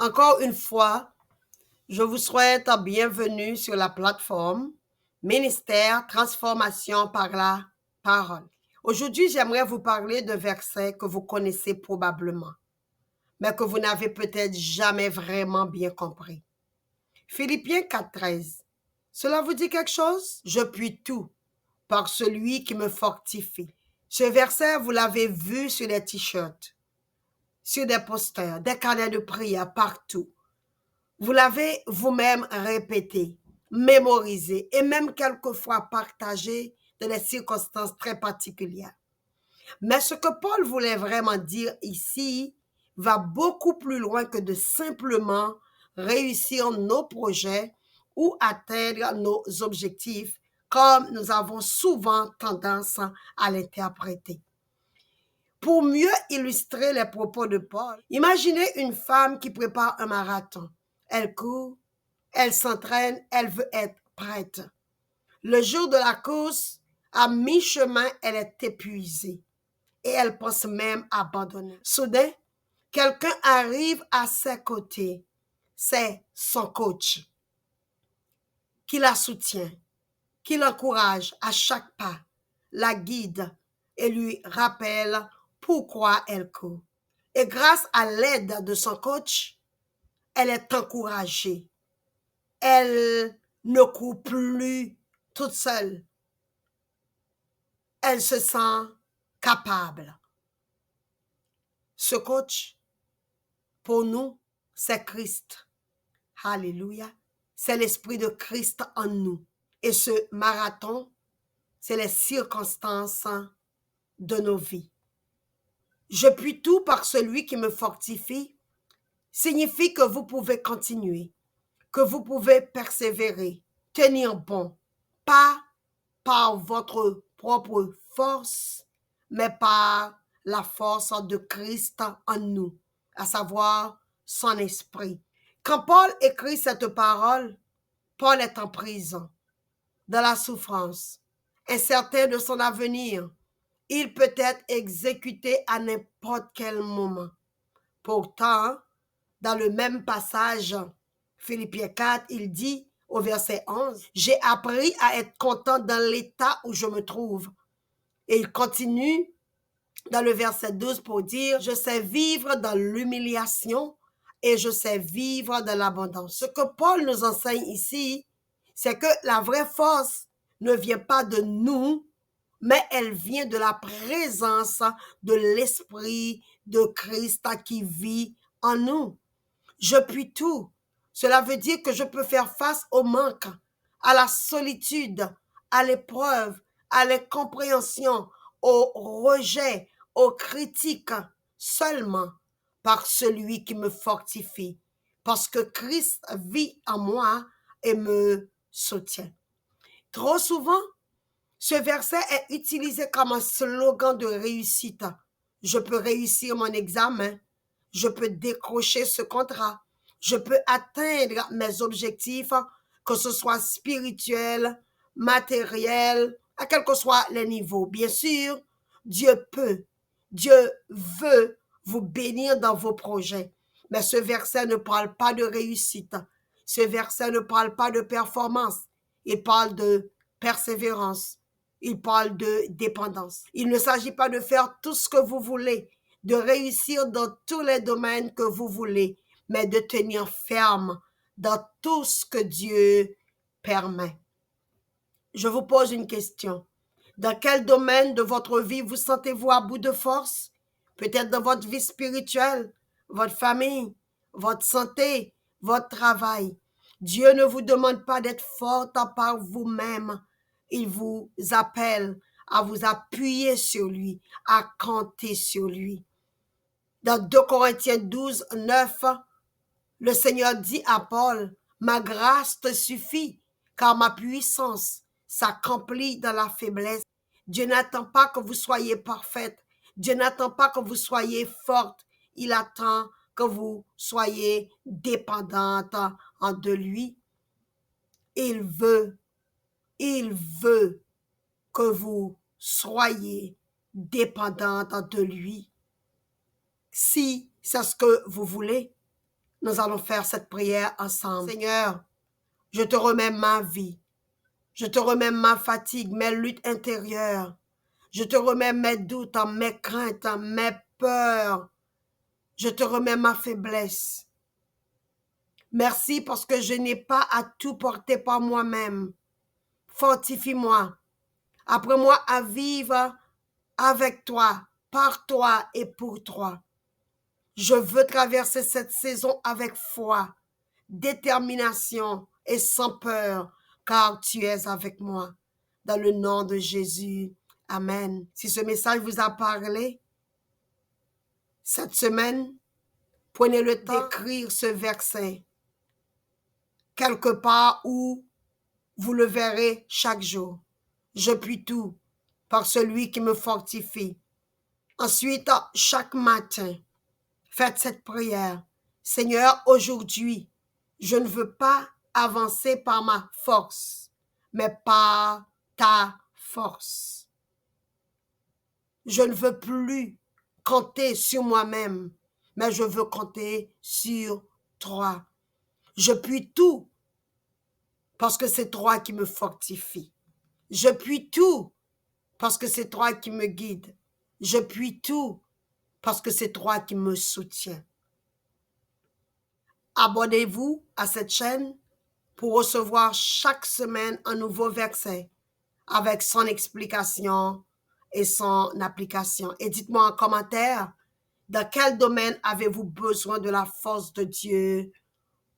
Encore une fois, je vous souhaite la bienvenue sur la plateforme Ministère Transformation par la Parole. Aujourd'hui, j'aimerais vous parler d'un verset que vous connaissez probablement, mais que vous n'avez peut-être jamais vraiment bien compris. Philippiens 4,13. Cela vous dit quelque chose? Je puis tout par celui qui me fortifie. Ce verset, vous l'avez vu sur les t-shirts, sur des posters, des carnets de prière, partout. Vous l'avez vous-même répété, mémorisé et même quelquefois partagé dans des circonstances très particulières. Mais ce que Paul voulait vraiment dire ici va beaucoup plus loin que de simplement réussir nos projets ou atteindre nos objectifs comme nous avons souvent tendance à l'interpréter. Pour mieux illustrer les propos de Paul, imaginez une femme qui prépare un marathon. Elle court, elle s'entraîne, elle veut être prête. Le jour de la course, à mi-chemin, elle est épuisée et elle pense même abandonner. Soudain, quelqu'un arrive à ses côtés. C'est son coach qui la soutient, qui l'encourage à chaque pas, la guide et lui rappelle pourquoi elle court. Et grâce à l'aide de son coach, elle est encouragée. Elle ne court plus toute seule. Elle se sent capable. Ce coach, pour nous, c'est Christ. Alléluia. C'est l'Esprit de Christ en nous. Et ce marathon, c'est les circonstances de nos vies. Je puis tout par celui qui me fortifie signifie que vous pouvez continuer, que vous pouvez persévérer, tenir bon, pas par votre propre force, mais par la force de Christ en nous, à savoir son esprit. Quand Paul écrit cette parole, Paul est en prison, dans la souffrance, incertain de son avenir. Il peut être exécuté à n'importe quel moment. Pourtant, dans le même passage, Philippiens 4, il dit au verset 11, « J'ai appris à être content dans l'état où je me trouve. » Et il continue dans le verset 12 pour dire, « Je sais vivre dans l'humiliation et je sais vivre dans l'abondance. » Ce que Paul nous enseigne ici, c'est que la vraie force ne vient pas de nous, mais elle vient de la présence de l'Esprit de Christ qui vit en nous. Je puis tout. Cela veut dire que je peux faire face au manque, à la solitude, à l'épreuve, à l'incompréhension, au rejet, aux critiques, seulement par celui qui me fortifie, parce que Christ vit en moi et me soutient. Trop souvent, ce verset est utilisé comme un slogan de réussite. Je peux réussir mon examen, je peux décrocher ce contrat, je peux atteindre mes objectifs, que ce soit spirituel, matériel, à quel que soit les niveaux. Bien sûr, Dieu peut, Dieu veut vous bénir dans vos projets. Mais ce verset ne parle pas de réussite. Ce verset ne parle pas de performance. Il parle de persévérance. Il parle de dépendance. Il ne s'agit pas de faire tout ce que vous voulez, de réussir dans tous les domaines que vous voulez, mais de tenir ferme dans tout ce que Dieu permet. Je vous pose une question. Dans quel domaine de votre vie vous sentez-vous à bout de force? Peut-être dans votre vie spirituelle, votre famille, votre santé, votre travail. Dieu ne vous demande pas d'être forte par vous-même. Il vous appelle à vous appuyer sur lui, à compter sur lui. Dans 2 Corinthiens 12, 9, le Seigneur dit à Paul, « Ma grâce te suffit, car ma puissance s'accomplit dans la faiblesse. » Dieu n'attend pas que vous soyez parfaite. Dieu n'attend pas que vous soyez forte. Il attend que vous soyez dépendante de lui. Il veut que vous soyez dépendante de lui. Si c'est ce que vous voulez. nous allons faire cette prière ensemble. Seigneur, je te remets ma vie. Je te remets ma fatigue, mes luttes intérieures. Je te remets mes doutes, mes craintes, mes peurs. Je te remets ma faiblesse. Merci parce que je n'ai pas à tout porter par moi-même. Fortifie-moi. Apprends-moi à vivre avec toi, par toi et pour toi. Je veux traverser cette saison avec foi, détermination et sans peur, car tu es avec moi. Dans le nom de Jésus. Amen. Si ce message vous a parlé, cette semaine, prenez le temps d'écrire ce verset quelque part où vous le verrez chaque jour. Je puis tout par celui qui me fortifie. Ensuite, chaque matin, faites cette prière. Seigneur, aujourd'hui, je ne veux pas avancer par ma force, mais par ta force. Je ne veux plus compter sur moi-même, mais je veux compter sur toi. Je puis tout parce que c'est toi qui me fortifie. Je puis tout parce que c'est toi qui me guide. Je puis tout parce que c'est toi qui me soutiens. Abonnez-vous à cette chaîne pour recevoir chaque semaine un nouveau verset avec son explication et son application. Et dites-moi en commentaire, dans quel domaine avez-vous besoin de la force de Dieu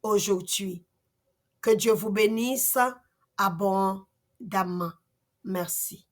aujourd'hui? Que Dieu vous bénisse abondamment. Merci.